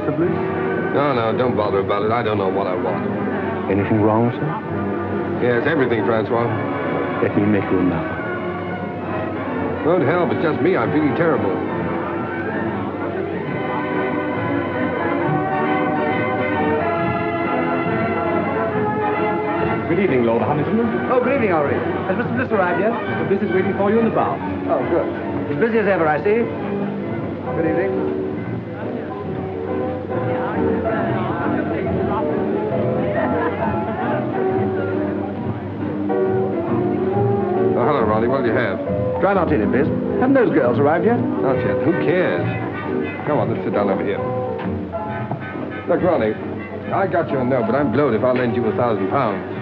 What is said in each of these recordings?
Mr. Bliss? No, don't bother about it. I don't know what I want. Anything wrong, sir? Yes, everything, Francois. Let me make you an offer. Good help, it's just me. I'm feeling terrible. Good evening, Lord Huntington. Oh, good evening, Henri. Has Mr. Bliss arrived yet? Mr. Bliss is waiting for you in the bar. Oh, good. As busy as ever, I see. Good evening. Oh, hello, Ronnie. What'll you have? Dry martini, please. Haven't those girls arrived yet? Not yet. Who cares? Come on, let's sit down over here. Look, Ronnie, I got your note, but I'm blowed if I'll lend you £1,000.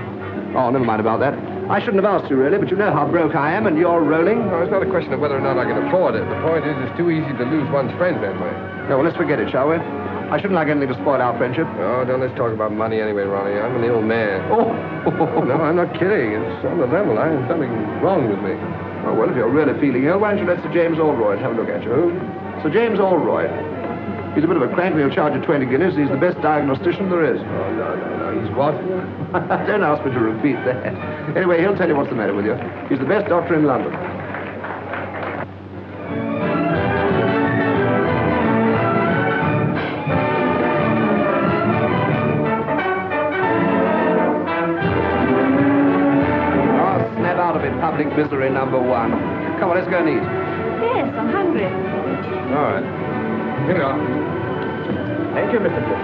Oh, never mind about that. I shouldn't have asked you, really, but you know how broke I am, and you're rolling. No, it's not a question of whether or not I can afford it. The point is, it's too easy to lose one's friends that way. No, well, let's forget it, shall we? I shouldn't like anything to spoil our friendship. Oh, don't let's talk about money anyway, Ronnie. I'm an ill man. Oh, No, I'm not kidding. It's on the level. There's something wrong with me. Oh, well, if you're really feeling ill, why don't you let Sir James Allroyd have a look at you? Sir James Allroyd. He's a bit of a crank, but he'll charge you 20 guineas. He's the best diagnostician there is. Oh, no. He's what? Don't ask me to repeat that. Anyway, he'll tell you what's the matter with you. He's the best doctor in London. Oh, snap out of it, public misery number one. Come on, let's go and eat. Yes, I'm hungry. All right. Here we are. Thank you, Mr. Bliss.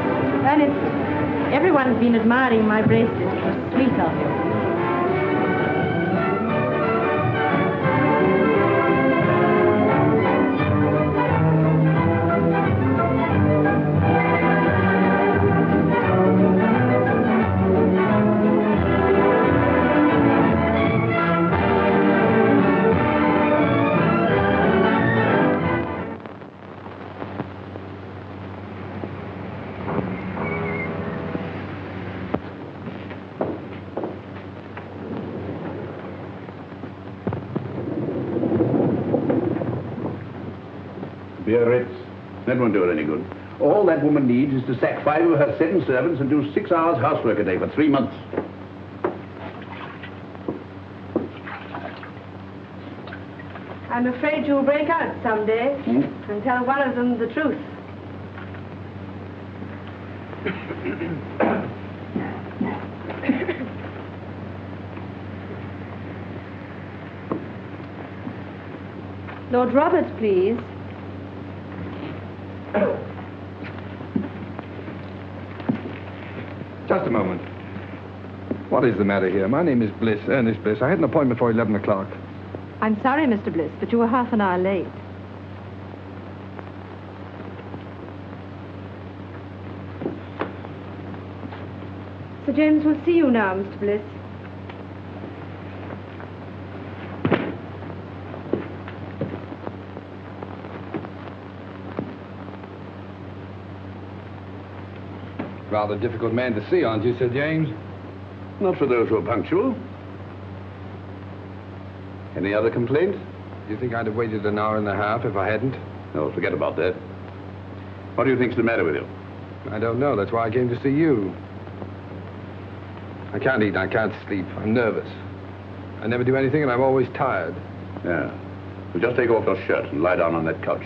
Ernest, everyone's been admiring my bracelet. It was sweet of you. Biarritz. That won't do it any good. All that woman needs is to sack 5 of her 7 servants and do 6 hours housework a day for 3 months. I'm afraid you'll break out someday and tell one of them the truth. Lord Roberts, please. Just a moment. What is the matter here? My name is Bliss, Ernest Bliss. I had an appointment for 11 o'clock. I'm sorry, Mr. Bliss, but you were half an hour late. Sir James will see you now, Mr. Bliss. Rather difficult man to see, aren't you, Sir James? Not for those who are punctual. Any other complaints? Do you think I'd have waited an hour and a half if I hadn't? No, forget about that. What do you think's the matter with you? I don't know. That's why I came to see you. I can't eat. I can't sleep. I'm nervous. I never do anything, and I'm always tired. Yeah. Well, just take off your shirt and lie down on that couch.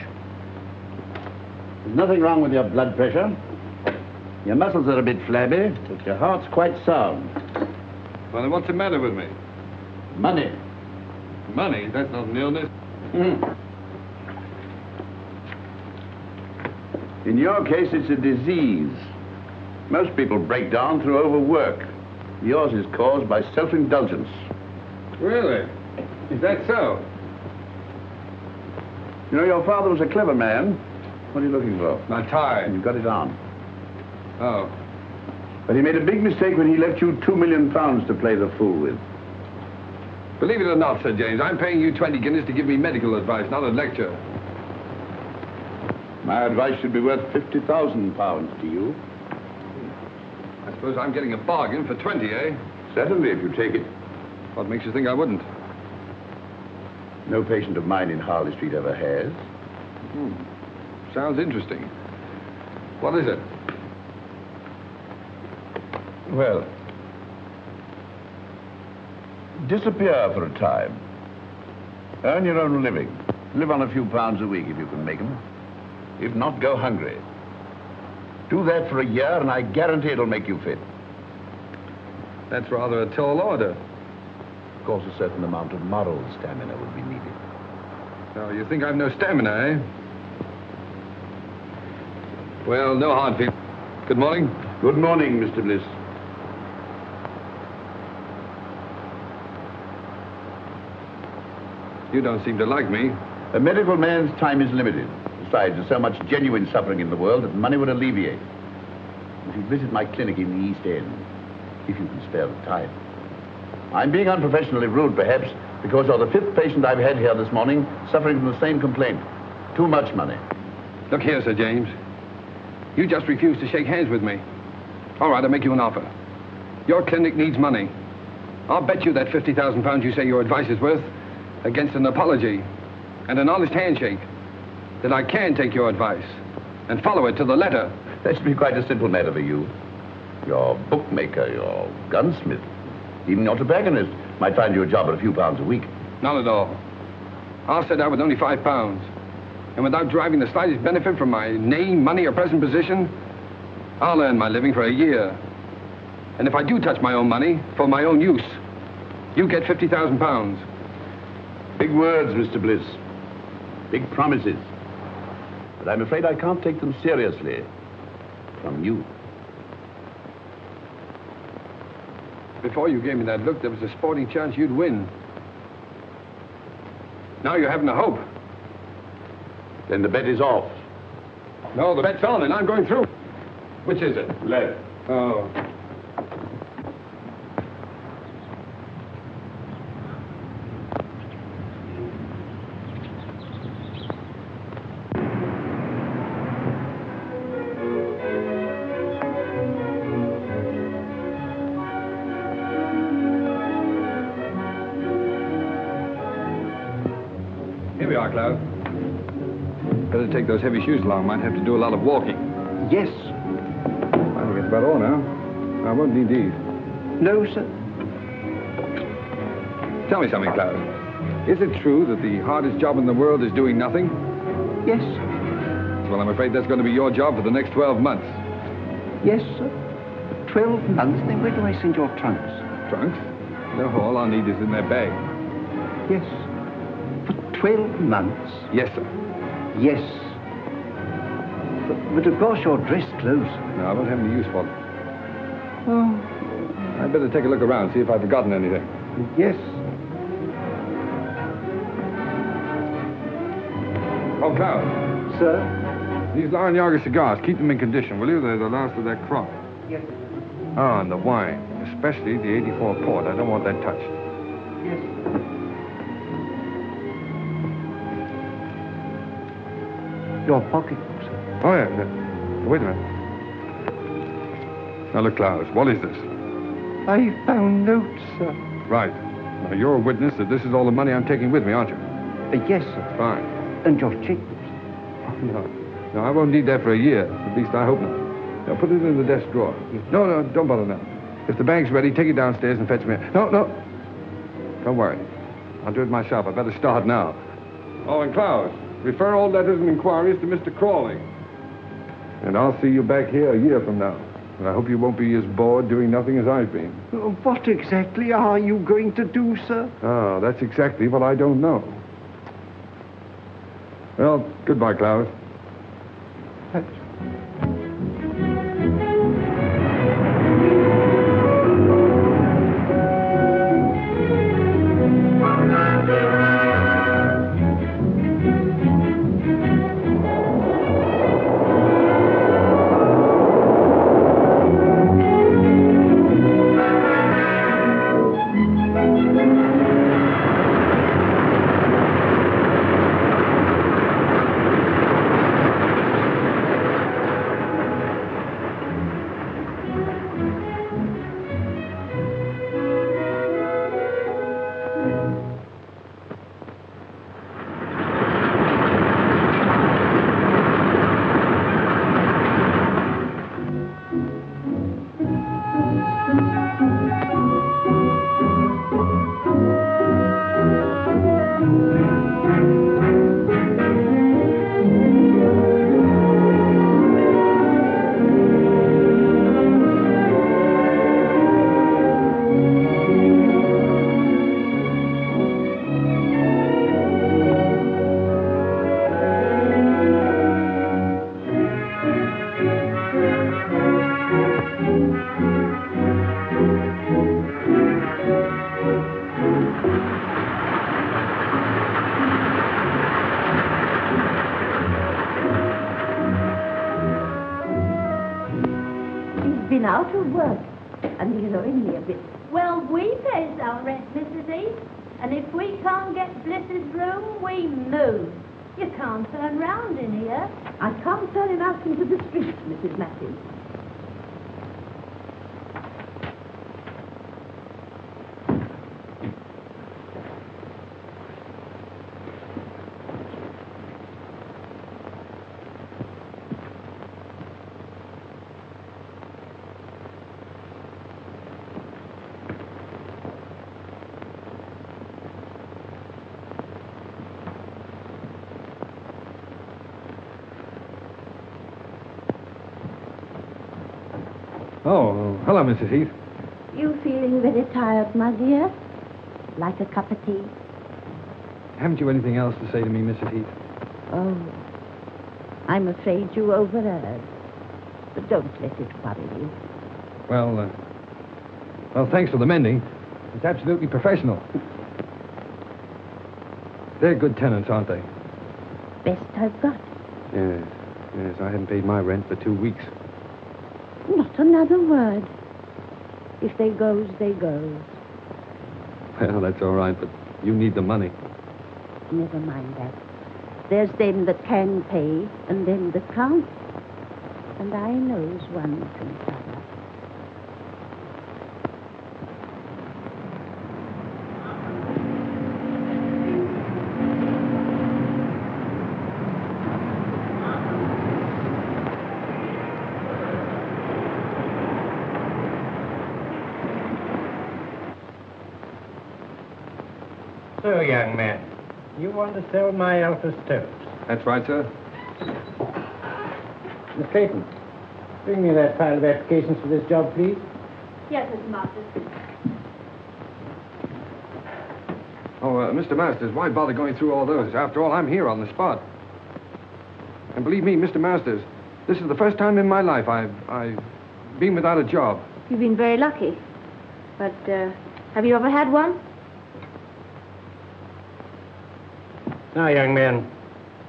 There's nothing wrong with your blood pressure. Your muscles are a bit flabby, but your heart's quite sound. Well, then what's the matter with me? Money. Money? That's not an illness. In your case, it's a disease. Most people break down through overwork. Yours is caused by self-indulgence. Really? Is that so? You know, your father was a clever man. What are you looking for? My tie. You've got it on. Oh. But he made a big mistake when he left you £2 million to play the fool with. Believe it or not, Sir James, I'm paying you 20 guineas to give me medical advice, not a lecture. My advice should be worth £50,000 to you. I suppose I'm getting a bargain for 20, eh? Certainly, if you take it. What makes you think I wouldn't? No patient of mine in Harley Street ever has. Sounds interesting. What is it? Well, disappear for a time. Earn your own living. Live on a few pounds a week if you can make them. If not, go hungry. Do that for a year and I guarantee it'll make you fit. That's rather a tall order. Of course, a certain amount of moral stamina would be needed. Oh, you think I've no stamina, eh? Well, no hard feelings. Good morning. Good morning, Mr. Bliss. You don't seem to like me. A medical man's time is limited. Besides, there's so much genuine suffering in the world that money would alleviate. If you visit my clinic in the East End, if you can spare the time. I'm being unprofessionally rude, perhaps, because you're the 5th patient I've had here this morning suffering from the same complaint. Too much money. Look here, Sir James. You just refused to shake hands with me. All right, I'll make you an offer. Your clinic needs money. I'll bet you that £50,000 you say your advice is worth against an apology and an honest handshake that I can take your advice and follow it to the letter. That should be quite a simple matter for you. Your bookmaker, your gunsmith, even your tobacconist might find you a job at a few pounds a week. Not at all. I'll set out with only £5. And without deriving the slightest benefit from my name, money, or present position, I'll earn my living for a year. And if I do touch my own money for my own use, you get £50,000. Big words, Mr. Bliss. Big promises. But I'm afraid I can't take them seriously. From you. Before you gave me that look, there was a sporting chance you'd win. Now you're having a hope. Then the bet is off. No, the bet's on, and I'm going through. Which is it? Left. Oh. Here we are, Cloud. Better take those heavy shoes along. Might have to do a lot of walking. Yes. I think that's about all now. I won't need these. No, sir. Tell me something, Cloud. Is it true that the hardest job in the world is doing nothing? Yes. Well, I'm afraid that's going to be your job for the next 12 months. Yes, sir. 12 months? Then where do I send your trunks? Trunks? No, all I'll need is in their bag. Yes. For 12 months? Yes, sir. Yes. But of course you're dressed close. No, I won't have any use for them. Oh. I'd better take a look around, see if I've forgotten anything. Yes. Oh, Cloud. Sir? These Larrañaga cigars, keep them in condition, will you? They're the last of that crop. Yes. Oh, and the wine, especially the 84 port. I don't want that touched. Yes. Your pocketbook, sir. Oh, yeah. Wait a minute. Now, look, Cloud, what is this? I found notes, sir. Right. Now, you're a witness that this is all the money I'm taking with me, aren't you? Yes, sir. Fine. And your checkbooks. Oh, no. No, I won't need that for a year. At least I hope not. Now, put it in the desk drawer. No, don't bother now. If the bank's ready, take it downstairs and fetch me. No. Don't worry. I'll do it myself. I better start now. Oh, and Cloud, refer all letters and inquiries to Mr. Crawley. And I'll see you back here a year from now. And I hope you won't be as bored doing nothing as I've been. What exactly are you going to do, sir? Oh, that's exactly what I don't know. Well, goodbye, Cloud. been out of work, and he's owing me a bit. Well, we pays our rent, Mrs. Heath. And if we can't get Bliss's room, we move. You can't turn round in here. I can't turn him out into the street, Mrs. Matthews. Oh, hello, Mrs. Heath. You feeling very tired, my dear? Like a cup of tea? Haven't you anything else to say to me, Mrs. Heath? Oh, I'm afraid you overheard. But don't let it worry you. Well, thanks for the mending. It's absolutely professional. They're good tenants, aren't they? Best I've got. Yes, I haven't paid my rent for 2 weeks. Not another word. If they goes, they goes. Well, that's all right, but you need the money. Never mind that. There's them that can pay and them that can't. And I knows one from t'other. So, young man, you want to sell my Alfred stoves? That's right, sir. Miss Clayton, bring me that pile of applications for this job, please. Yes, Mr. Masters. Oh, Mr. Masters, why bother going through all those? After all, I'm here on the spot. And believe me, Mr. Masters, this is the first time in my life I've been without a job. You've been very lucky. But, have you ever had one? Now, young man,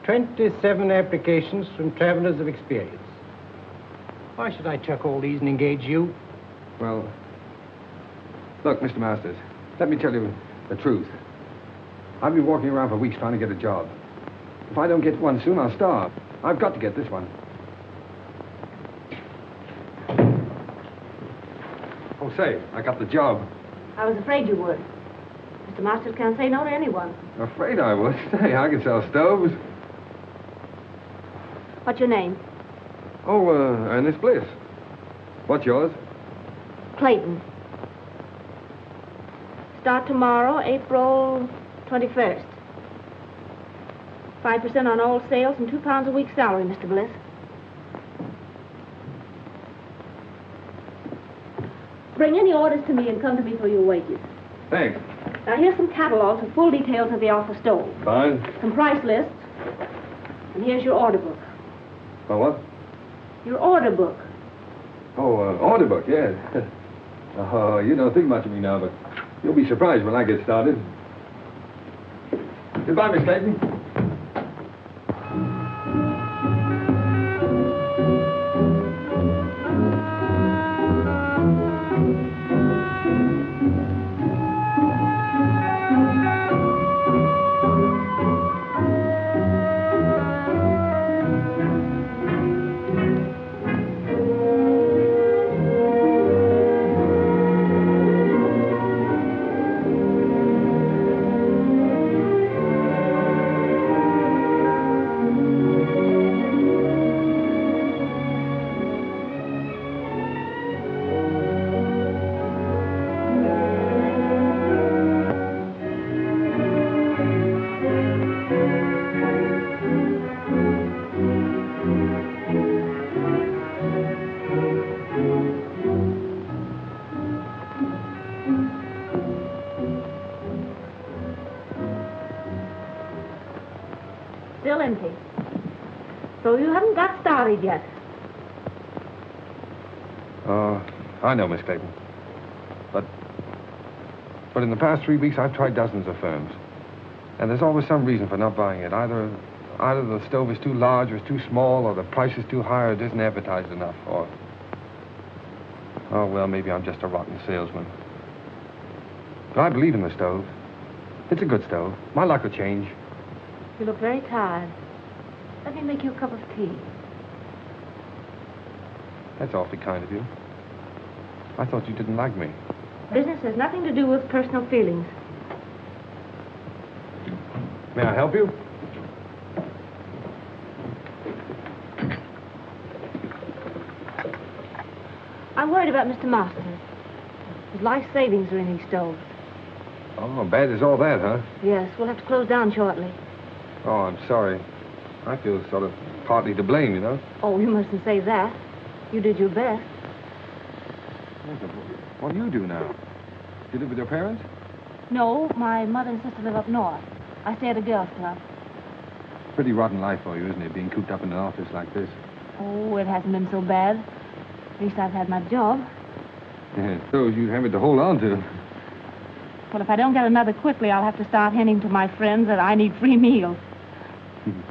27 applications from travelers of experience. Why should I chuck all these and engage you? Well, look, Mr. Masters, let me tell you the truth. I've been walking around for weeks trying to get a job. If I don't get one soon, I'll starve. I've got to get this one. Oh, say, I got the job. I was afraid you would. Mr. Masters can't say no to anyone. Afraid I would. Say, I can sell stoves. What's your name? Oh, Ernest Bliss. What's yours? Clayton. Start tomorrow, April 21st. 5% on all sales and £2 a week salary, Mr. Bliss. Bring any orders to me and come to me for your wages. Thanks. Now, here's some catalogs with full details of the offer stove. Fine. Some price lists. And here's your order book. Oh, what? Your order book. Oh, order book, yes. Oh, you don't think much of me now, but you'll be surprised when I get started. Goodbye, Miss Clayton. Still empty. So you haven't got started yet. I know, Miss Clayton. But in the past 3 weeks, I've tried dozens of firms. And there's always some reason for not buying it. Either the stove is too large or it's too small, or the price is too high, or it isn't advertised enough, or... Oh, well, maybe I'm just a rotten salesman. But I believe in the stove. It's a good stove. My luck will change. You look very tired. Let me make you a cup of tea. That's awfully kind of you. I thought you didn't like me. Business has nothing to do with personal feelings. May I help you? I'm worried about Mr. Masters. His life savings are in these stoves. Oh, bad as all that, huh? Yes, we'll have to close down shortly. Oh, I'm sorry. I feel sort of partly to blame, you know? Oh, you mustn't say that. You did your best. What do you do now? Do you live with your parents? No, my mother and sister live up north. I stay at a girls' club. Pretty rotten life for you, isn't it, being cooped up in an office like this? Oh, it hasn't been so bad. At least I've had my job. Yeah, those you having to hold on to. Well, if I don't get another quickly, I'll have to start hinting to my friends that I need free meals.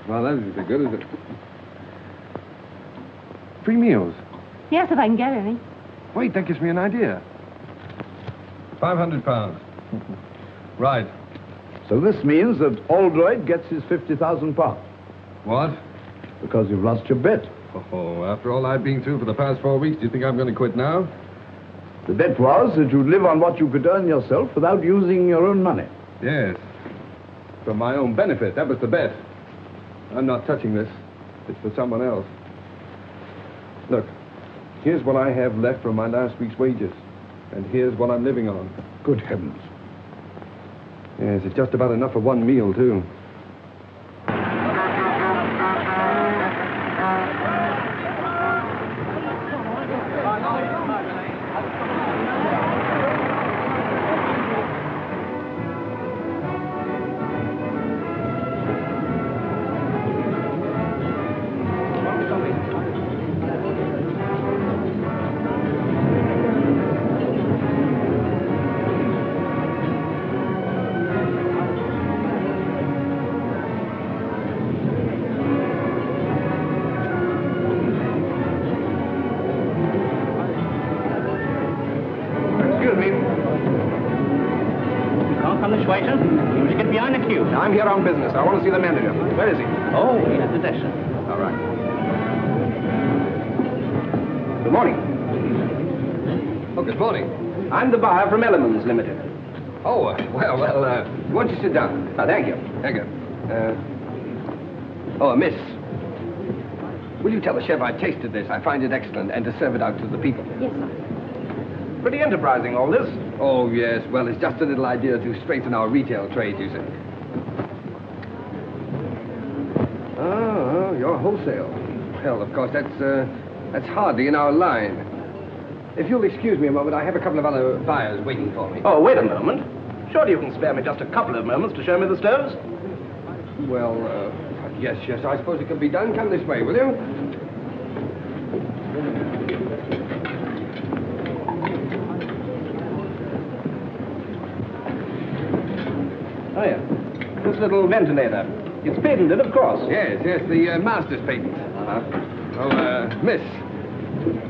Well, that isn't so good, is it? Free meals? Yes, if I can get any. Wait, that gives me an idea. 500 pounds. Right. So this means that Oldroyd gets his 50,000 pounds. What? Because you've lost your bet. Oh, after all I've been through for the past 4 weeks, do you think I'm going to quit now? The bet was that you'd live on what you could earn yourself without using your own money. Yes. For my own benefit. That was the bet. I'm not touching this. It's for someone else. Look, here's what I have left from my last week's wages. And here's what I'm living on. Good heavens. Yes, it's just about enough for one meal, too. I'm here on business. I want to see the manager. Where is he? Oh, he's at the desk. All right. Good morning. Oh, good morning. I'm the buyer from Elements Limited. Oh, well, why don't you sit down? Oh, thank you. Thank you. Miss. Will you tell the chef I tasted this? I find it excellent, and to serve it out to the people. Yes, sir. Pretty enterprising, all this. Oh, yes. Well, it's just a little idea to strengthen our retail trade, you see. Oh, you're wholesale. Well, of course, that's hardly in our line. If you'll excuse me a moment, I have a couple of other buyers waiting for me. Oh, wait a moment. Surely you can spare me just a couple of moments to show me the stoves? Well, yes, I suppose it can be done. Come this way, will you? Oh, yeah. This little ventilator. It's patented, of course. Yes, the master's patent. Miss,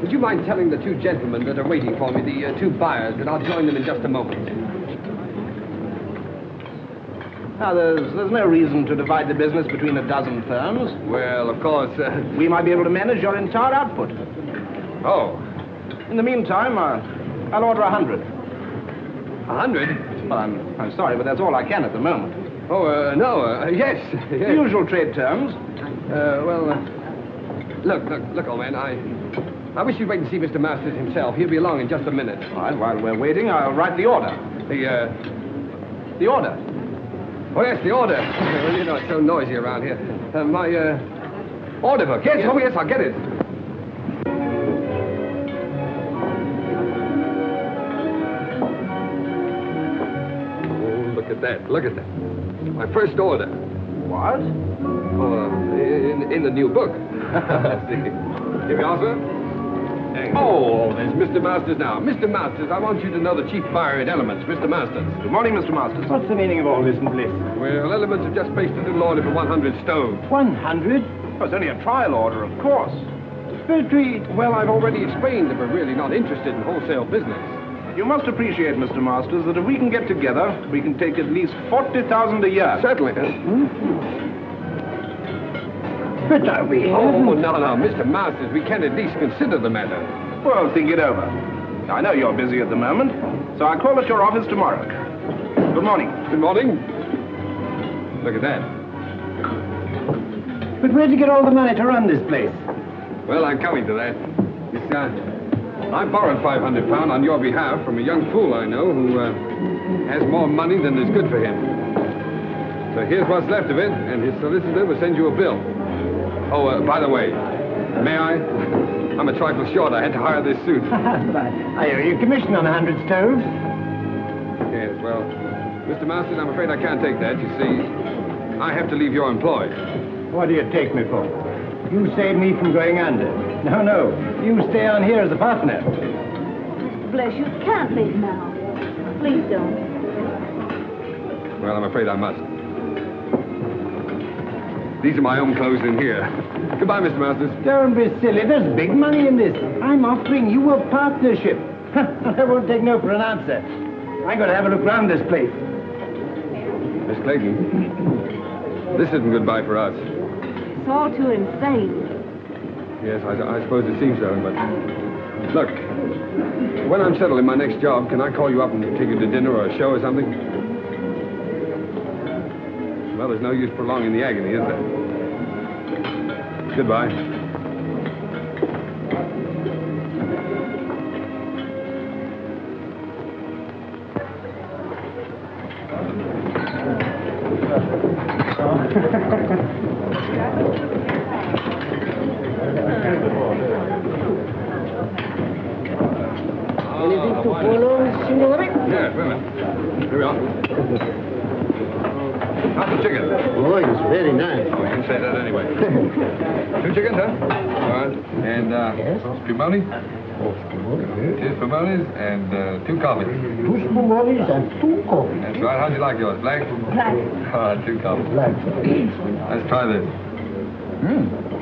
would you mind telling the two gentlemen that are waiting for me, the two buyers, that I'll join them in just a moment? Now, there's no reason to divide the business between a dozen firms. Well, of course, we might be able to manage your entire output. Oh. In the meantime, I'll order 100. 100? Well, I'm sorry, but that's all I can at the moment. Oh, no, yes. The usual trade terms. Look, old man, I wish you'd wait and see Mr. Masters himself. He'll be along in just a minute. All right, while we're waiting, I'll write the order. The order? Oh, yes, the order. Well, you know, it's so noisy around here. My order book. Yes, oh, yes, I'll get it. Oh, look at that. My first order. What? Oh, in the new book. Here we are, sir. Oh, there's Mr. Masters now. Mr. Masters, I want you to know the chief buyer in Elements, Mr. Masters. Good morning, Mr. Masters. What's the meaning of all this, Bliss? Well, Elements have just placed a little order for 100 stoves. 100? Oh, it's only a trial order, of course. expertise. Well, I've already explained that we're really not interested in wholesale business. You must appreciate, Mr. Masters, that if we can get together, we can take at least 40,000 a year. Certainly. But are we... Oh, no, Mr. Masters, we can at least consider the matter. Well, think it over. I know you're busy at the moment, so I'll call at your office tomorrow. Good morning. Good morning. Look at that. But where'd you get all the money to run this place? Well, I'm coming to that. I borrowed £500 on your behalf from a young fool I know who has more money than is good for him. So here's what's left of it, and his solicitor will send you a bill. Oh, by the way, may I? I'm a trifle short. I had to hire this suit. I owe you commission on 100 stoves. Yes, well, Mr. Masters, I'm afraid I can't take that. You see, I have to leave your employ. What do you take me for? You saved me from going under. No. You stay on here as a partner. Bless you, can't leave now. Please don't. Well, I'm afraid I must. These are my own clothes in here. Goodbye, Mr. Masters. Don't be silly. There's big money in this. I'm offering you a partnership. I won't take no for an answer. I'm going to have a look round this place. Miss Clayton, this isn't goodbye for us. It's all too insane. Yes, I suppose it seems so, but... Look, when I'm settled in my next job, can I call you up and take you to dinner or a show or something? Well, there's no use prolonging the agony, is there? Goodbye. Anything to follow, signore? Yes, wait a minute. Here we are. How's the chicken? Oh, it's very nice. Oh, you can say that anyway. 2 chickens, huh? All right. And, spumoni? Two spumonis and 2 coffees. 2 spumonis and 2 coffees. That's right. How'd you like yours? Black? Black. 2 coffees. Black. Let's try this.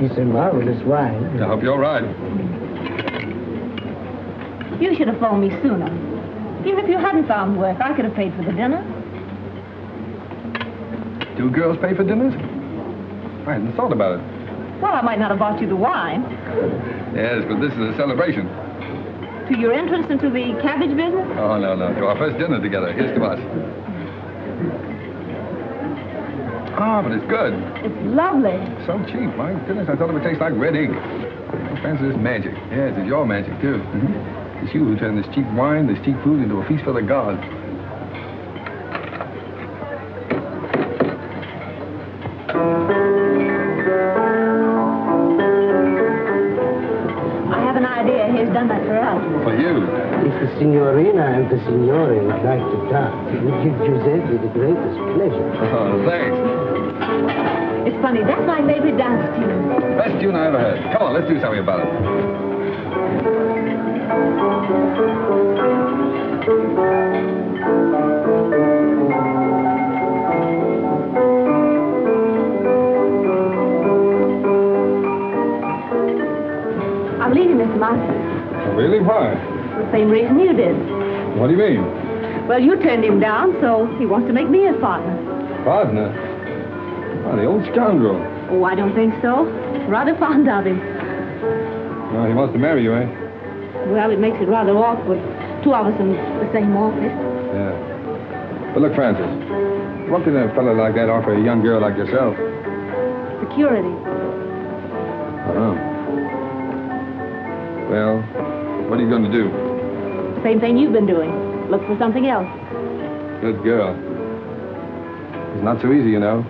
It's a marvelous wine. I hope you're right. You should have phoned me sooner. Even if you hadn't found work, I could have paid for the dinner. 2 girls pay for dinners? I hadn't thought about it. Well, I might not have bought you the wine. Yes, but this is a celebration. To your entrance into the cabbage business? Oh, no. To our first dinner together. Here's to us. Ah, but it's good. It's lovely. So cheap. My goodness, I thought it would taste like red ink. Oh, fancy this magic. Yes, it's your magic, too. Mm-hmm. It's you who turned this cheap wine, this cheap food into a feast for the gods. I have an idea. He's done that for us. For you. If the signorina and the signore would like to dance, it would give Giuseppe the greatest pleasure. Oh, thanks. It's funny. That's my favorite dance tune. Best tune I ever heard. Come on, let's do something about it. I'm leaving, Mr. Masters. Really? Why? For the same reason you did. What do you mean? Well, you turned him down, so he wants to make me his partner. Partner? Oh, the old scoundrel. Oh, I don't think so. Rather fond of him. Well, he wants to marry you, eh? Well, it makes it rather awkward. 2 of us in the same office. Yeah. But look, Francis, what can a fellow like that offer a young girl like yourself? Security. Oh. Well, what are you going to do? Same thing you've been doing. Look for something else. Good girl. It's not so easy, you know.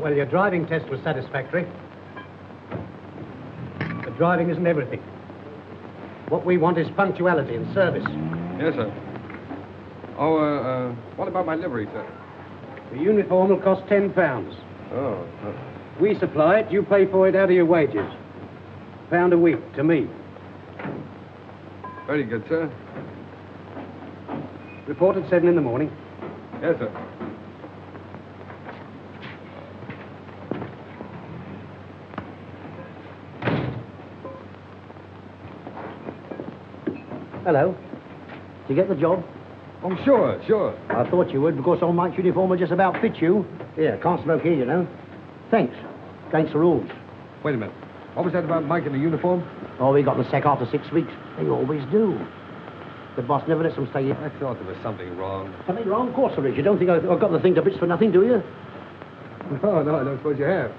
Well, your driving test was satisfactory. But driving isn't everything. What we want is punctuality and service. Yes, sir. Oh, what about my livery, sir? The uniform will cost £10. Oh, We supply it, you pay for it out of your wages. £1 a week to me. very good, sir. Report at 7 in the morning. Yes, sir. Hello. Did you get the job? Oh, sure, sure. I thought you would, because old Mike's uniform will just about fit you. Yeah, can't smoke here, you know. Thanks. Against the rules. Wait a minute. What was that about Mike in the uniform? Oh, we got the sack after 6 weeks. They always do. The boss never lets them stay here. I thought there was something wrong. Something wrong? Of course there is. You don't think I've got the thing to bits for nothing, do you? No, I don't suppose you have.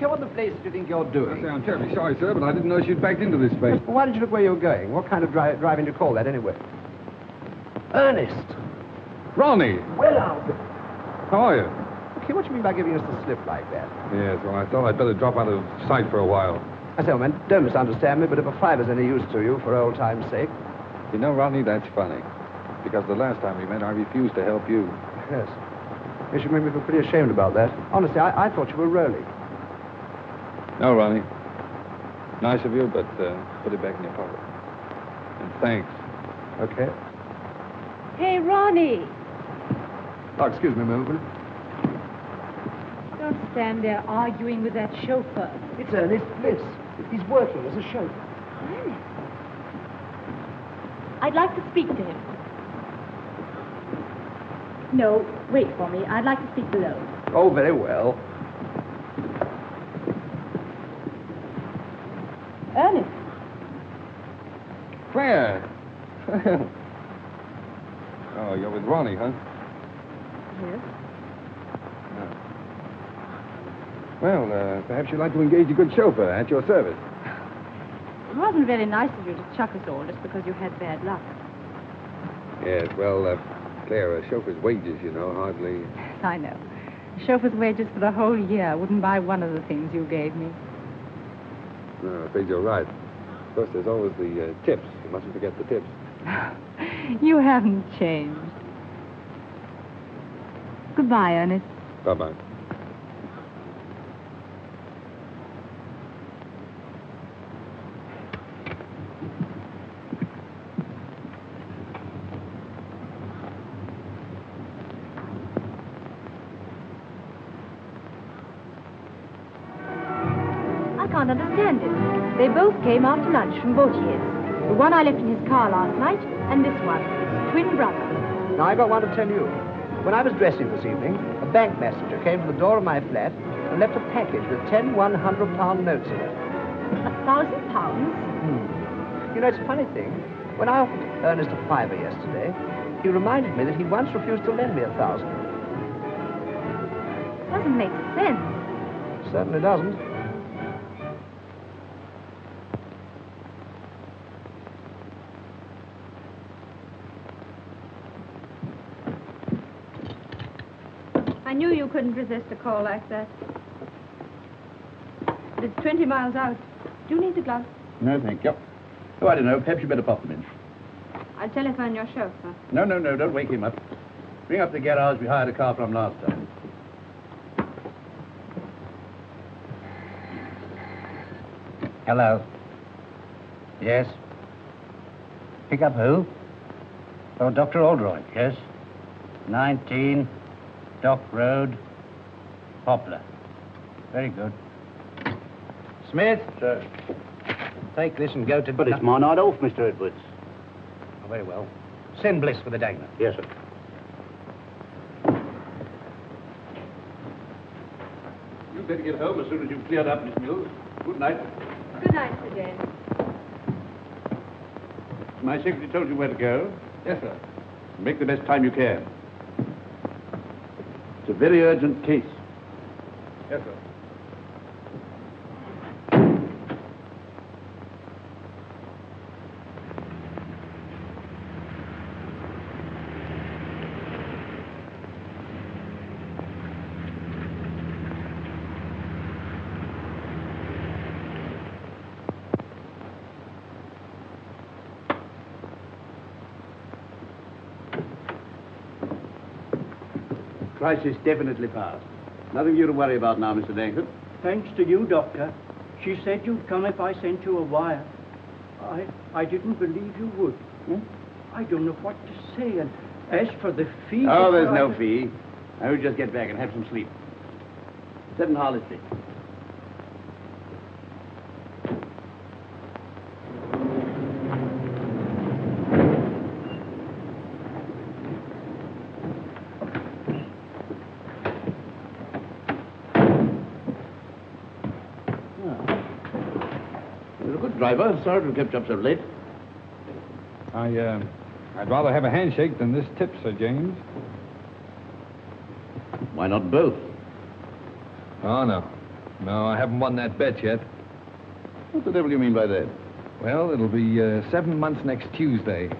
What the place do you think you're doing? I say, I'm terribly sorry, sir, but I didn't know she'd backed into this space. Well, why did you look where you were going? What kind of driving do you call that, anyway? Ernest. Ronnie! Well, Alfred. How are you? Okay, what do you mean by giving us the slip like that? Yes, well, I thought I'd better drop out of sight for a while. I say, old man, don't misunderstand me, but if a fiver's any use to you, for old time's sake. You know, Ronnie, that's funny. Because the last time we met, I refused to help you. Yes. You should make me feel pretty ashamed about that. Honestly, I thought you were rolling. No, Ronnie. Nice of you, but put it back in your pocket. And thanks. Okay. Hey, Ronnie. Oh, excuse me a moment, will you? Don't stand there arguing with that chauffeur. It's Ernest Bliss. He's working as a chauffeur. Ernest. I'd like to speak to him. No, wait for me. I'd like to speak below. Oh, very well. Ernest. Claire! Oh, you're with Ronnie, huh? Yes. Well, perhaps you'd like to engage a good chauffeur at your service. It wasn't very nice of you to chuck us all just because you had bad luck. Yes, well, Claire, a chauffeur's wages, you know, hardly... I know. A chauffeur's wages for the whole year wouldn't buy one of the things you gave me. No, I'm afraid you're right. Of course, there's always the tips. You mustn't forget the tips. You haven't changed. Goodbye, Ernest. Bye-bye. I can't understand it. They both came after lunch from Vautier's. The one I left in his car last night, and this one, his twin brother. Now, I got one to tell you. When I was dressing this evening, a bank messenger came to the door of my flat and left a package with 10 £100 notes in it. £1,000? You know, it's a funny thing. When I offered Ernest a fiver yesterday, he reminded me that he once refused to lend me 1,000. Doesn't make sense. Certainly doesn't. I knew you couldn't resist a call like that. But it's 20 miles out. Do you need the gloves? No, thank you. Oh, I don't know. Perhaps you better pop them in. I'll telephone your chauffeur. No, don't wake him up. Bring up the garage we hired a car from last time. Hello. Yes? Pick up who? Oh, Dr. Oldroyd, yes. 19 Dock Road, Poplar. Very good. Smith? Sir. Take this and go to... But it's my night off, Mr. Edwards. Oh, very well. Send Bliss for the dagger. Yes, sir. You'd better get home as soon as you've cleared up, Miss Mills. Good night. Good night, Sir James. My secretary told you where to go. Yes, sir. Make the best time you can. It's a very urgent case. Yes, sir. Crisis definitely past. Nothing for you to worry about now, Mr. Dankford. Thanks to you, Doctor. She said you'd come if I sent you a wire. I didn't believe you would. I don't know what to say. And as for the fee... Oh, there's no fee. I would just get back and have some sleep. 7 Harley Street. You're a good driver. Sorry to have kept you up so late. I'd rather have a handshake than this tip, Sir James. Why not both? Oh, no. No, I haven't won that bet yet. What the devil do you mean by that? Well, it'll be 7 months next Tuesday.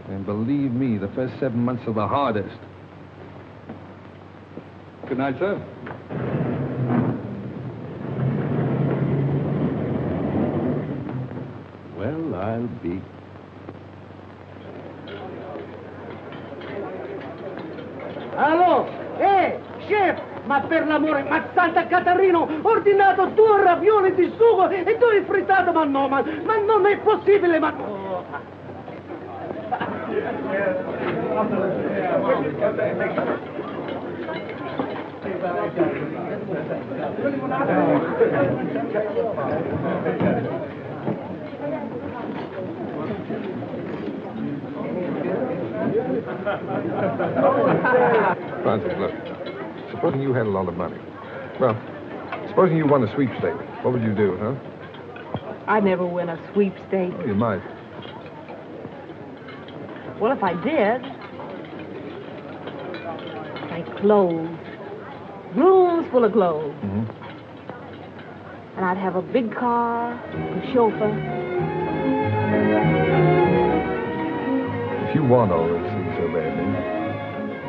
And believe me, the first 7 months are the hardest. Good night, sir. Well, I'll be... Allo! Chef! Ma per l'amore, ma Santa Catarino, ho ordinato 2 ravioli di sugo e 2 frittato, ma no, ma non è possibile, ma... Oh. Francis, look. Supposing you had a lot of money. Well, supposing you won a sweepstake, what would you do, huh? I'd never win a sweepstake. Well, you might. Well, if I did, like clothes. Rooms full of clothes. Mm-hmm. And I'd have a big car, a chauffeur. If you want all those things so badly,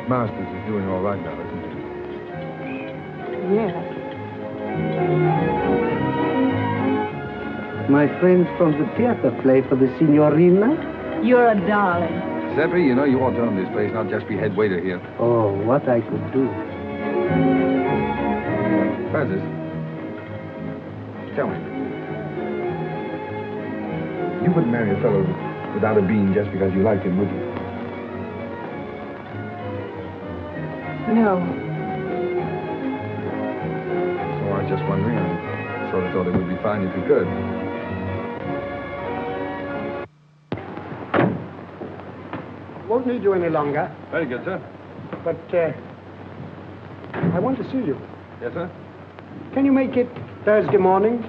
Masters is doing all right now, isn't he? Yes. My friends from the theater play for the signorina? You're a darling. Seppi, you know you ought to own this place, not just be head waiter here. Oh, what I could do. Francis, tell me. You wouldn't marry a fellow without a bean just because you liked him, would you? No. So I was just wondering. I sort of thought it would be fine if you could. Won't need you any longer, Very good, sir. but I want to see you. Yes, sir? Can you make it Thursday morning,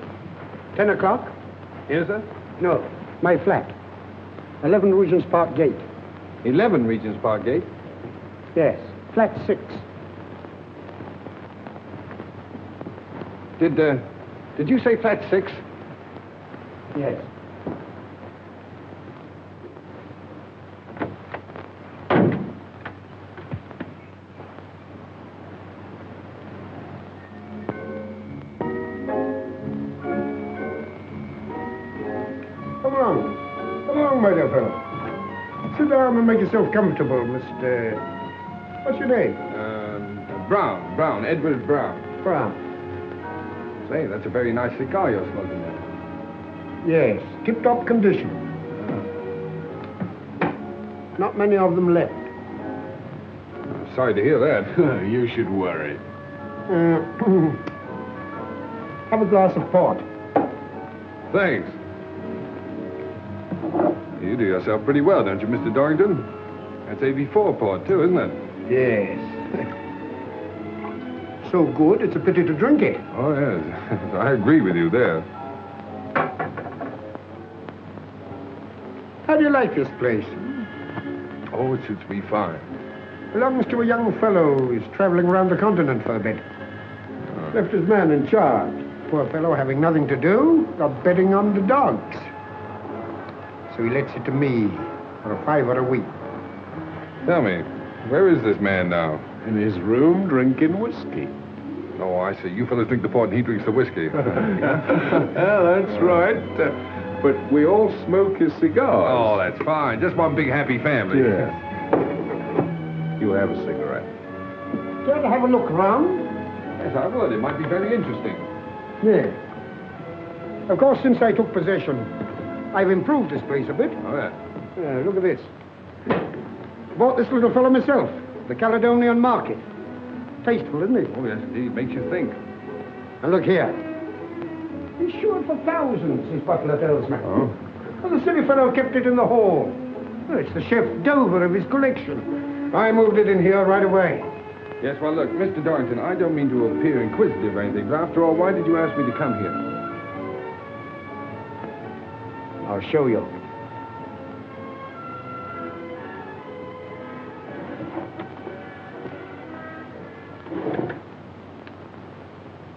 10 o'clock? Here, sir? No, my flat. 11 Regent's Park Gate. 11 Regent's Park Gate. Yes, flat 6. Did you say flat 6? Yes. Come along, my dear fellow. Sit down and make yourself comfortable, Mr... What's your name? Brown, Edward Brown. Brown. Say, that's a very nice cigar you're smoking there. Yes, tip-top condition. Not many of them left. I'm sorry to hear that. You should worry. Have a glass of port. Thanks. You do yourself pretty well, don't you, Mr. Dorrington? That's AB4 port, too, isn't it? Yes. So good, it's a pity to drink it. Oh, yes. I agree with you there. How do you like this place? Oh, it suits me fine. Belongs to a young fellow who's traveling around the continent for a bit. Left his man in charge. Poor fellow having nothing to do, got betting on the dogs. So he lets it to me for a $5 a week. Tell me, where is this man now? In his room, drinking whiskey. Oh, I see. You fellas drink the port and he drinks the whiskey. That's right. But we all smoke his cigars. Oh, that's fine. Just one big happy family. Yeah. You have a cigarette. Care to have a look round? Yes, I would. It might be very interesting. Yeah. Of course, since I took possession, I've improved this place a bit. Oh, yeah. Look at this. Bought this little fellow myself, the Caledonian Market. Tasteful, isn't it? Oh, yes, indeed. Makes you think. And look here. He's sure for thousands, his butler tells me. Oh? Well, the silly fellow kept it in the hall. Well, it's the chef d'oeuvre of his collection. I moved it in here right away. Yes, well, look, Mr. Dorrington, I don't mean to appear inquisitive or anything, but after all, why did you ask me to come here? I'll show you.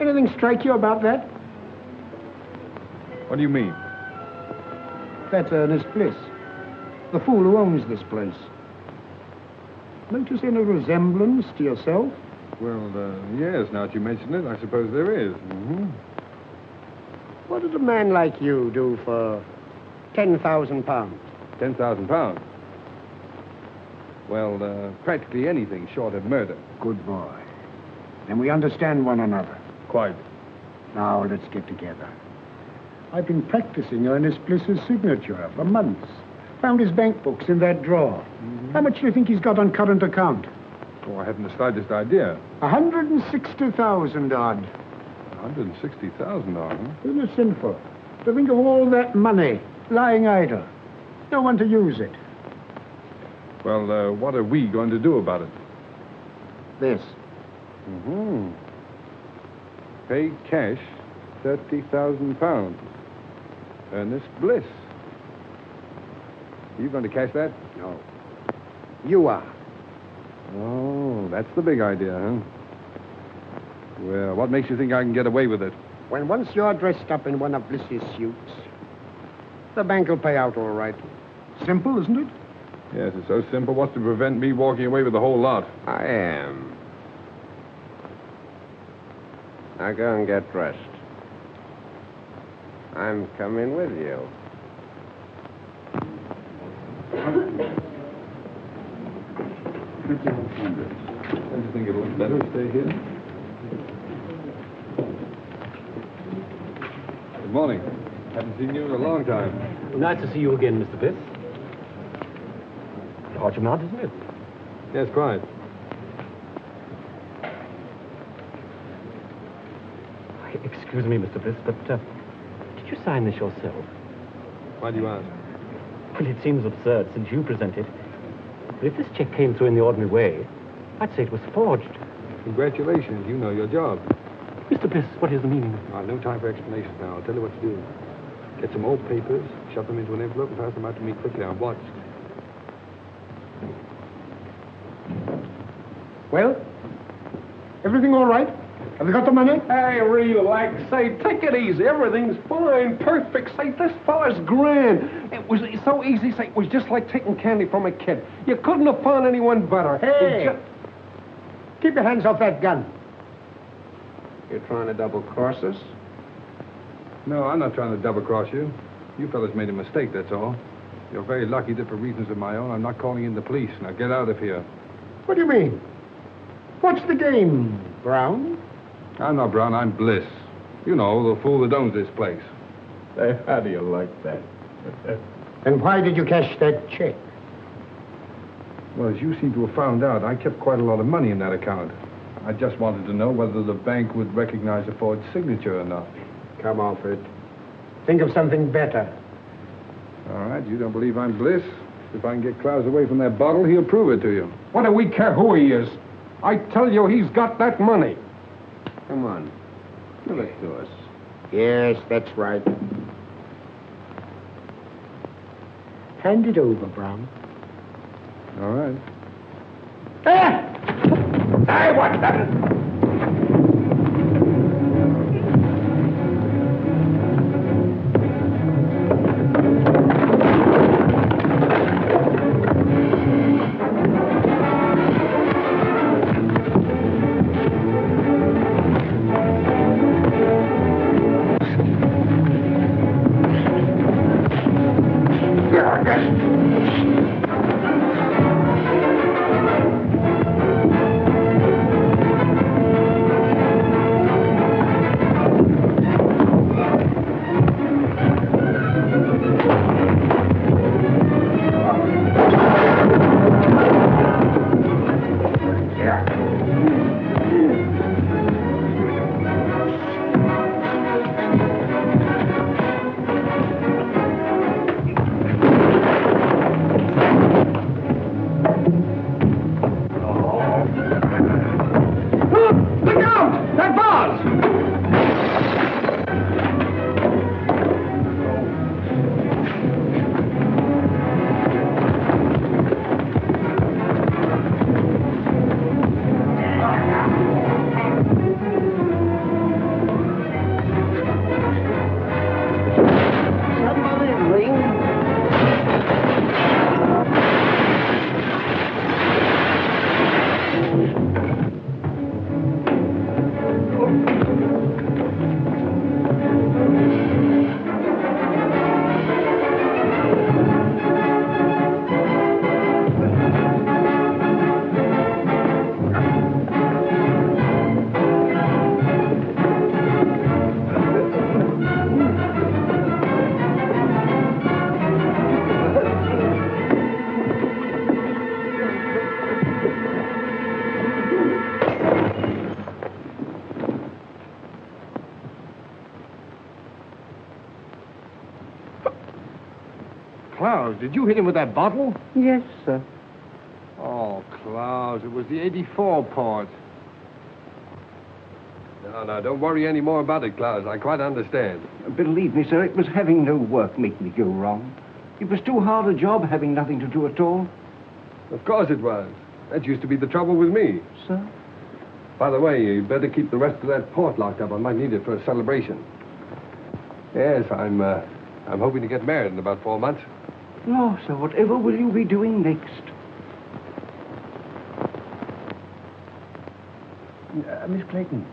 Anything strike you about that? What do you mean? That's Ernest Bliss, the fool who owns this place. Notice any resemblance to yourself? Well, yes, now that you mention it, I suppose there is. Mm-hmm. What did a man like you do for £10,000? £10,000? Well, practically anything short of murder. Good boy. Then we understand one another. Quite. Now, let's get together. I've been practicing Ernest Bliss's signature for months. Found his bank books in that drawer. Mm-hmm. How much do you think he's got on current account? Oh, I haven't the slightest idea. 160,000 odd. 160,000 odd, huh? Isn't it sinful to think of all that money lying idle? No one to use it. Well, what are we going to do about it? This. Mm-hmm. Pay cash £30,000. Ernest Bliss. Are you going to cash that? No. You are. Oh, that's the big idea, huh? Well, what makes you think I can get away with it? When once you're dressed up in one of Bliss's suits, the bank will pay out all right. Simple, isn't it? Yes, it's so simple. What's to prevent me walking away with the whole lot? I am. Now go and get dressed. I'm coming with you. Don't you think it'll look better to stay here? Good morning. Haven't seen you in a long time. Nice to see you again, Mr. Bliss. Hot your mouth, isn't it? Yes, quite. Excuse me, Mr. Bliss, but did you sign this yourself? Why do you ask? Well, it seems absurd since you present it. But if this check came through in the ordinary way, I'd say it was forged. Congratulations, you know your job. Mr. Bliss, what is the meaning? No time for explanations now. I'll tell you what to do. Get some old papers, shove them into an envelope, and pass them out to me quickly. I'm watched. Well, everything all right? Have you got the money? Hey, relax. Say, take it easy. Everything's fine, perfect. Say, this fella's grand. It was so easy. Say, it was just like taking candy from a kid. You couldn't have found anyone better. Hey! Keep your hands off that gun. You're trying to double-cross us? No, I'm not trying to double-cross you. You fellas made a mistake, that's all. You're very lucky that for reasons of my own, I'm not calling in the police. Now get out of here. What do you mean? What's the game, Brown? I'm not Brown, I'm Bliss. You know, the fool that owns this place. Say, how do you like that? And why did you cash that check? Well, as you seem to have found out, I kept quite a lot of money in that account. I just wanted to know whether the bank would recognize a forged signature or not. Come, Alfred. Think of something better. All right, you don't believe I'm Bliss? If I can get Klaus away from that bottle, he'll prove it to you. What do we care who he is? I tell you, he's got that money. Come on. Give it to us. Yes, that's right. Hand it over, Brown. All right. Hey, what's that? Klaus, did you hit him with that bottle? Yes, sir. Oh, Klaus, it was the 84 part. No, don't worry any more about it, Klaus. I quite understand. Believe me, sir, it was having no work make me go wrong. It was too hard a job having nothing to do at all. Of course it was. That used to be the trouble with me. Sir? By the way, you better keep the rest of that port locked up. I might need it for a celebration. Yes, I'm hoping to get married in about 4 months. No, sir, whatever will you be doing next? Miss Clayton,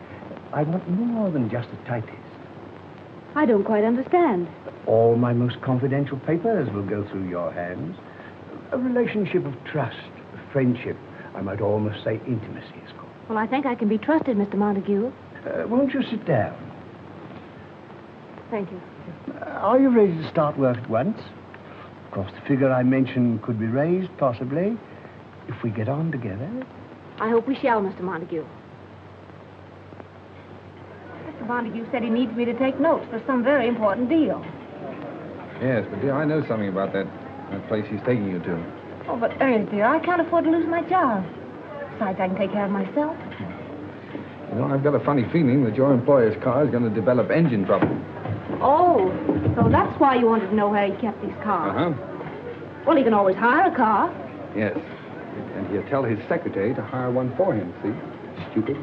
I want more than just a typist. I don't quite understand. All my most confidential papers will go through your hands. A relationship of trust, of friendship, I might almost say intimacy is called. Well, I think I can be trusted, Mr. Montague. Won't you sit down? Thank you. Are you ready to start work at once? Of course, the figure I mentioned could be raised, possibly, if we get on together. I hope we shall, Mr. Montague. Mr. Montague said he needs me to take notes for some very important deal. Yes, but dear, I know something about that place he's taking you to. Oh, but Ernest, dear, I can't afford to lose my job. Besides, I can take care of myself. You know, I've got a funny feeling that your employer's car is going to develop engine trouble. Oh, so that's why you wanted to know where he kept these cars. Uh-huh. Well, he can always hire a car. Yes. And he'll tell his secretary to hire one for him, see? Stupid.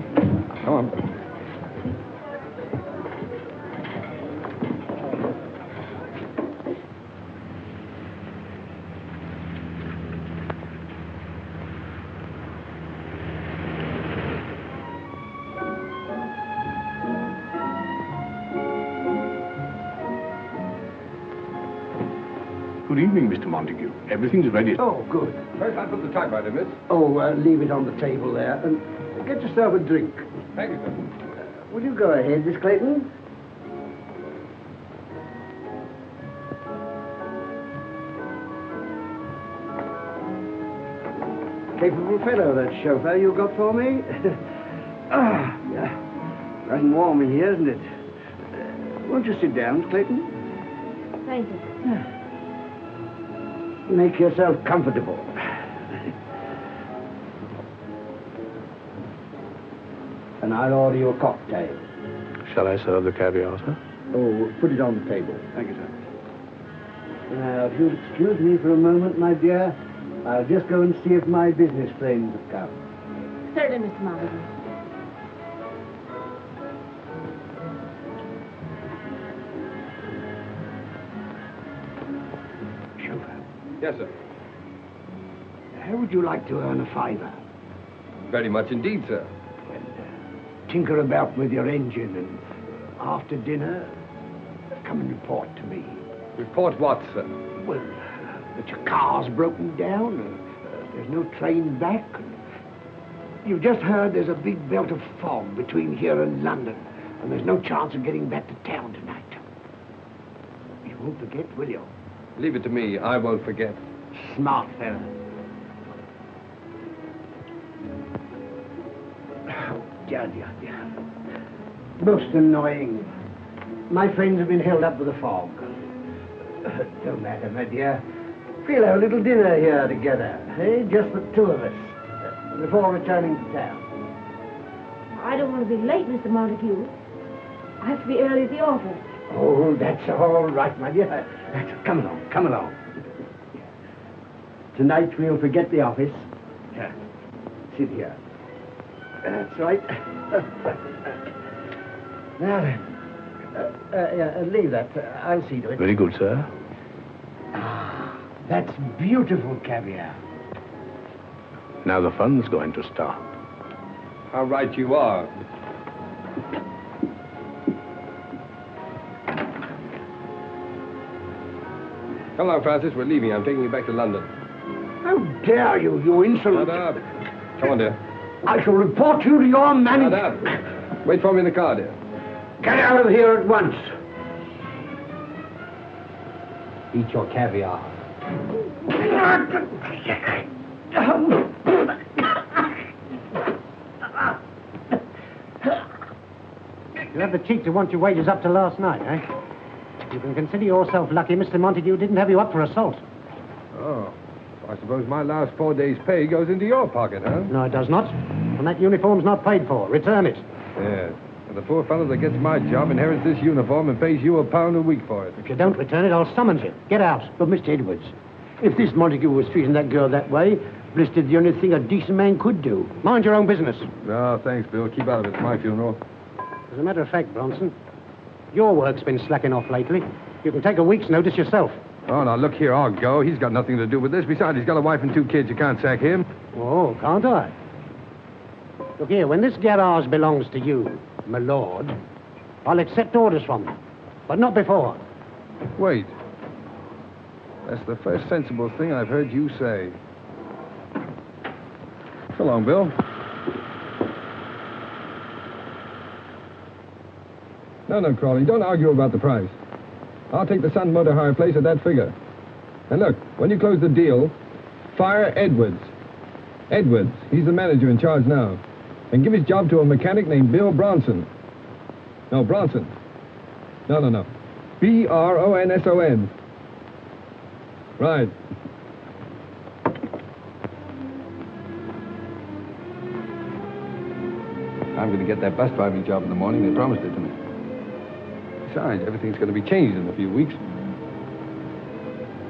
Come on. Good evening, Mr. Montague. Everything's ready. Oh, good. First, I put the typewriter, miss. Oh, leave it on the table there. And get yourself a drink. Thank you, sir. Will you go ahead, Miss Clayton? Capable fellow, that chauffeur you got for me. Nice and warm in here, isn't it? Won't you sit down, Miss Clayton? Thank you. Make yourself comfortable. And I'll order you a cocktail. Shall I serve the caviar, sir? Oh, put it on the table. Thank you, sir. Now, if you'll excuse me for a moment, my dear, I'll just go and see if my business friends have come. Certainly, Mr. Montague. Yes, sir. How would you like to earn a fiver? Very much indeed, sir. Tinker about with your engine, and after dinner, come and report to me. Report what, sir? Well, that your car's broken down, and there's no train back. And you've just heard there's a big belt of fog between here and London, and there's no chance of getting back to town tonight. You won't forget, will you? Leave it to me. I won't forget. Smart fella. Oh, dear. Most annoying. My friends have been held up with the fog. Don't matter, my dear. We'll have a little dinner here together, eh? Just the two of us, before returning to town. I don't want to be late, Mr. Montague. I have to be early at the office. Oh, that's all right, my dear. Come along. Tonight we'll forget the office. Sit here. That's right. Now then, leave that. I'll see to it. Very good, sir. That's beautiful caviar. Now the fun's going to start. How right you are. Come along, Francis. We're leaving. I'm taking you back to London. How dare you, you insolent... Shut up. Come on, dear. I shall report you to your manager. Shut up. Wait for me in the car, dear. Get out of here at once. Eat your caviar. You have the cheek to want your wages up to last night, eh? You can consider yourself lucky Mr. Montague didn't have you up for assault. Oh. I suppose my last 4 days' pay goes into your pocket, huh? No, it does not. And that uniform's not paid for. Return it. Yeah. And the poor fellow that gets my job inherits this uniform and pays you £1 a week for it. If you don't return it, I'll summons you. Get out. But, Mr. Edwards, if this Montague was treating that girl that way, Bliss did the only thing a decent man could do. Mind your own business. No, thanks, Bill. Keep out of it. It's my funeral. As a matter of fact, Bronson, your work's been slacking off lately. You can take a week's notice yourself. Oh, now, look here. I'll go. He's got nothing to do with this. Besides, he's got a wife and 2 kids. You can't sack him. Oh, can't I? Look here, when this garage belongs to you, my lord, I'll accept orders from you. But not before. Wait. That's the first sensible thing I've heard you say. So long, Bill. No, Crawley, don't argue about the price. I'll take the Sun Motor Hire place at that figure. And look, when you close the deal, fire Edwards. Edwards, he's the manager in charge now. And give his job to a mechanic named Bill Bronson. No, Bronson. No. B-R-O-N-S-O-N. Right. I'm going to get that bus driving job in the morning. They promised it to me. Besides, everything's going to be changed in a few weeks.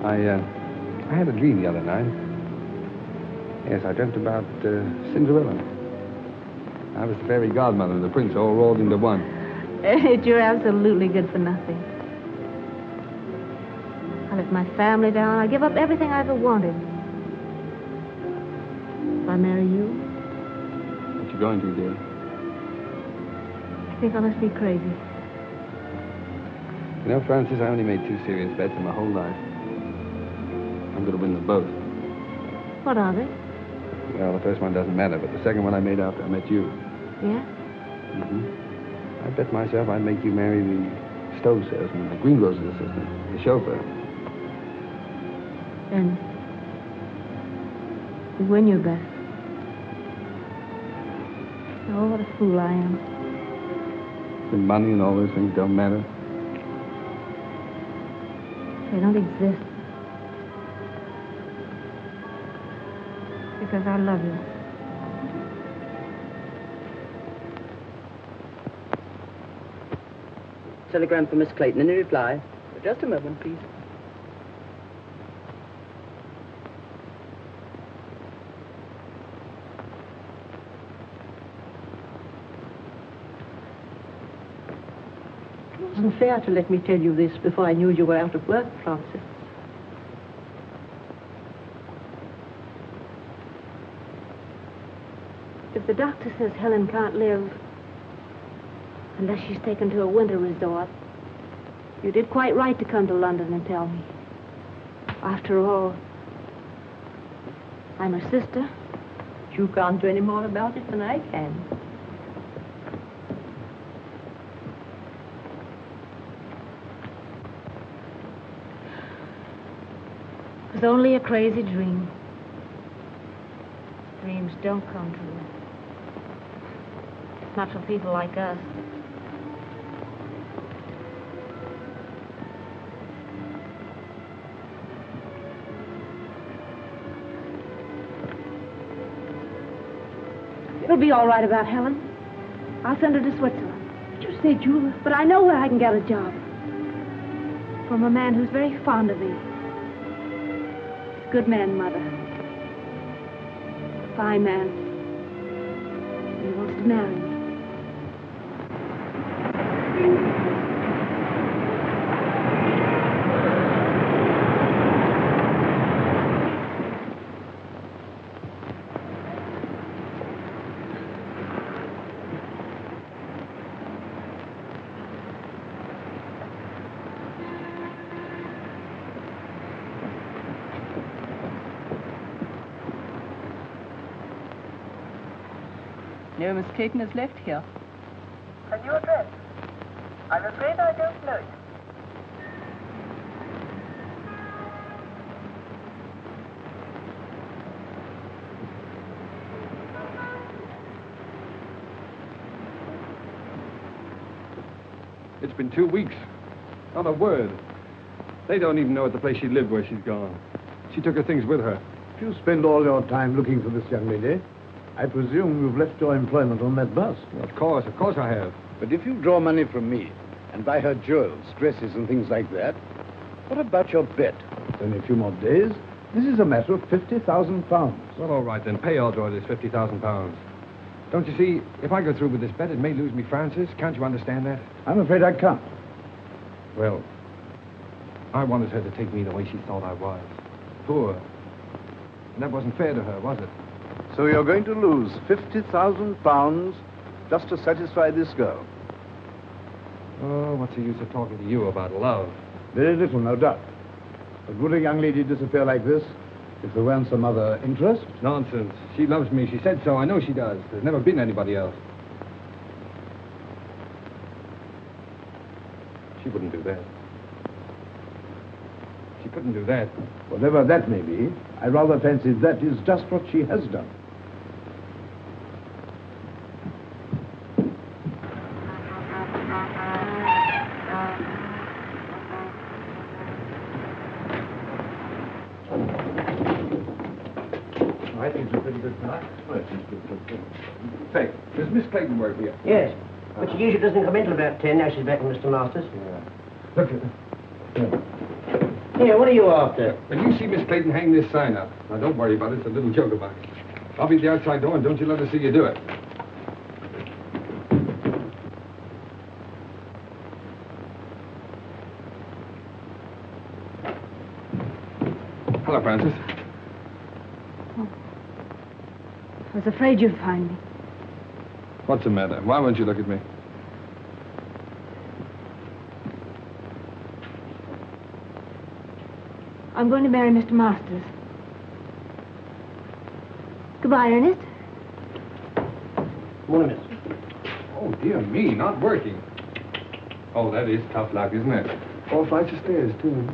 I had a dream the other night. Yes, I dreamt about Cinderella. I was the fairy godmother and the prince all rolled into one. You're absolutely good for nothing. I left my family down. I give up everything I ever wanted. If I marry you, What you going to, dear? I think I must be crazy. You know, Francis, I only made 2 serious bets in my whole life. I'm going to win them both. What are they? Well, the first one doesn't matter, but the second one I made after I met you. Yeah? I bet myself I'd make you marry the stove salesman, the greengrocer's assistant, the chauffeur. Then you win your bet. Oh, what a fool I am. The money and all those things don't matter. They don't exist. Because I love you. Telegram for Miss Clayton. Any reply? Just a moment, please. It wasn't fair to let me tell you this before I knew you were out of work, Francis. If the doctor says Helen can't live unless she's taken to a winter resort, you did quite right to come to London and tell me. After all, I'm her sister. You can't do any more about it than I can. It was only a crazy dream. Dreams don't come true. Not for people like us. It'll be all right about Helen. I'll send her to Switzerland. But you said you... But I know where I can get a job. From a man who's very fond of me. Good man, Mother. Fine man. He wants to marry me. No, Miss Clayton has left here. A new address? I'm afraid I don't know it. It's been 2 weeks. Not a word. They don't even know at the place she lived where she's gone. She took her things with her. If you spend all your time looking for this young lady, I presume you've left your employment on that bus. Of course I have. But if you draw money from me and buy her jewels, dresses, and things like that, what about your bet? It's only a few more days. This is a matter of £50,000. Well, all right, then. Pay Audroy this £50,000. Don't you see, if I go through with this bet, it may lose me Francis. Can't you understand that? I'm afraid I can't. Well, I wanted her to take me the way she thought I was. Poor. And that wasn't fair to her, was it? So you're going to lose £50,000 just to satisfy this girl? Oh, what's the use of talking to you about love? Very little, no doubt. But would a young lady disappear like this if there weren't some other interest? Nonsense. She loves me. She said so. I know she does. There's never been anybody else. She wouldn't do that. She couldn't do that. Whatever that may be, I rather fancy that is just what she has done. I think it's a pretty good start. Say, does Miss Clayton work here? Yes, but she usually doesn't come in till about 10. Now she's back with Mr. Masters. Yeah. Look at her. Here, what are you after? When you see Miss Clayton hang this sign up, now don't worry about it, it's a little joke about it. I'll be at the outside door and don't you let her see you do it. Hello, Francis. I was afraid you'd find me. What's the matter? Why won't you look at me? I'm going to marry Mr. Masters. Goodbye, Ernest. Morning, miss. Oh, dear me, not working. Oh, that is tough luck, isn't it? 4 flights of stairs, too.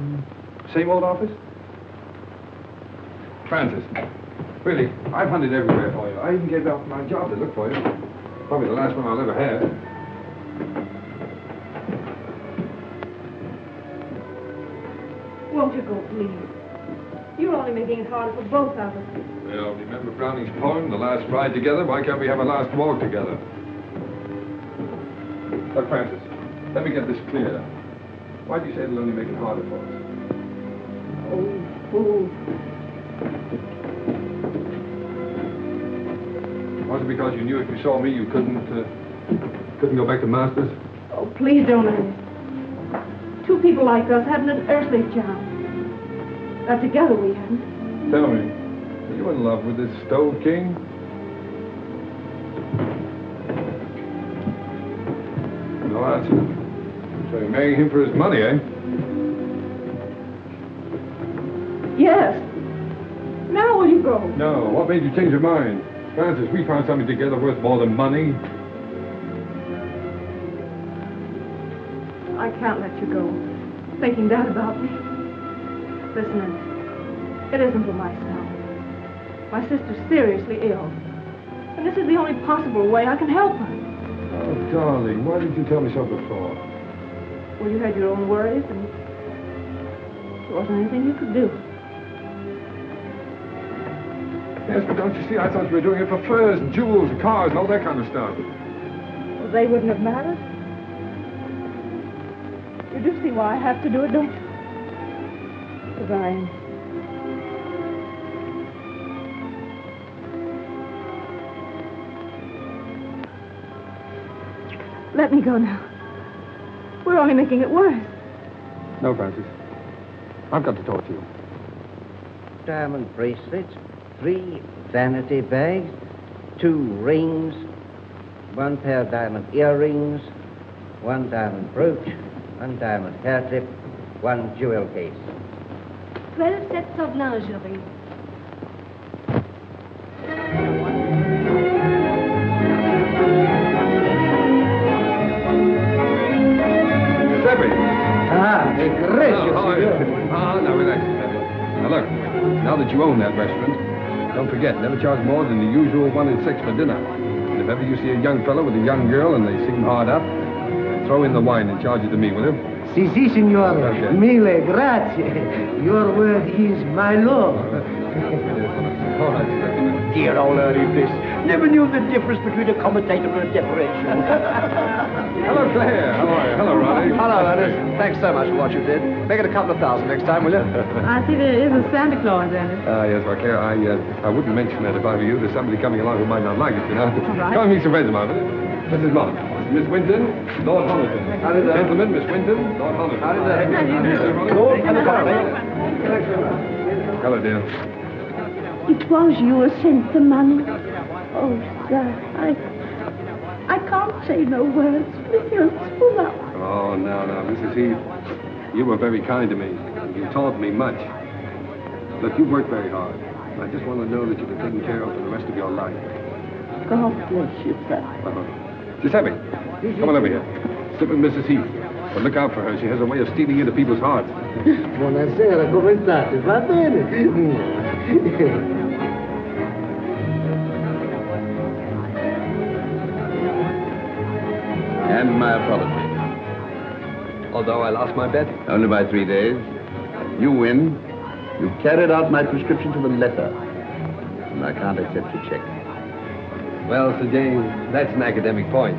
Same old office? Francis, really, I've hunted everywhere for you. I even gave up my job to look for you. Probably the last one I'll ever have. Won't you go, please? You're only making it harder for both of us. Well, remember Browning's poem, The Last Ride Together? Why can't we have a last walk together? Look, Francis, let me get this clear. Why do you say it'll only make it harder for us? Was it because you knew if you saw me you couldn't go back to Masters? Oh, please don't, Ernest. Two people like us haven't an earthly chance. Not together we haven't. Tell me, are you in love with this Stove King? No answer. So you're marrying him for his money, eh? Yes. Now will you go? No. What made you change your mind? Francis, we found something together worth more than money. I can't let you go. Thinking that about me. Listen, Ernest, it isn't for myself. My sister's seriously ill. And this is the only possible way I can help her. Oh, darling, why didn't you tell me so before? Well, you had your own worries, and there wasn't anything you could do. Yes, but don't you see, I thought you were doing it for furs and jewels and cars and all that kind of stuff. Well, they wouldn't have mattered. You do see why I have to do it, don't you? Goodbye, Ernest. Let me go now. We're only making it worse. No, Francis. I've got to talk to you. Diamond bracelets, 3 vanity bags, 2 rings, 1 pair of diamond earrings, 1 diamond brooch, 1 diamond hair clip, 1 jewel case. 12 sets of lingerie. Now relax. Now look, now that you own that restaurant, don't forget, never charge more than the usual 1 and 6 for dinner. And if ever you see a young fellow with a young girl and they seem hard up, throw in the wine and charge it to me, will you? Si, signore. Mille grazie. Your word is my law. Dear old early Bliss. Never knew the difference between a commentator and a decoration. Hello, Claire. How are you? Hello, Ronnie. Hello, Ernest. Thanks so much for what you did. Make it a couple of thousand next time, will you? I see there is a Santa Claus, Ernest. Yes, well, Claire, I wouldn't mention that if I were you. There's somebody coming along who might not like it, you know. right. Come and meet some friends of mine, will you? Mrs. Mott, Miss Winton, Lord Homerton. How did that? Gentlemen, Miss Winton, Lord Homerton. How did that? Lord Hello, dear. It was you who sent the money. Oh, sir, I can't say no words. You're full up. Oh, no, Mrs. Heath. You were very kind to me. You taught me much. Look, you worked very hard. I just want to know that you've been taken care of for the rest of your life. God bless you, sir. Giuseppe, come on over here. Sit with Mrs. Heath. But look out for her. She has a way of stealing into people's hearts. Buonasera, come state? Va bene? And my apology. Although I lost my bet? Only by 3 days. You win. You carried out my prescription to the letter. And I can't accept your check. Well, Sir James, that's an academic point.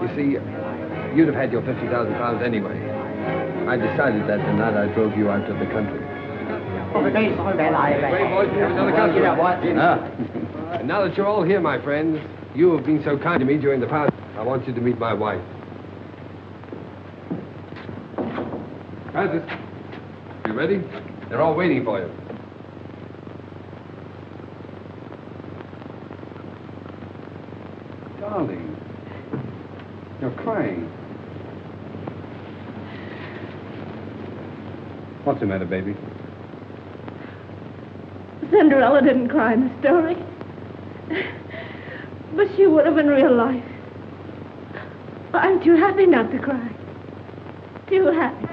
You see, you'd have had your £50,000 anyway. I decided that the night I drove you out to the country. And now that you're all here, my friends, you have been so kind to me during the past, I want you to meet my wife. Francis, you ready? They're all waiting for you. Darling, you're crying. What's the matter, baby? Cinderella didn't cry in the story. But she would have in real life. I'm too happy not to cry. Too happy.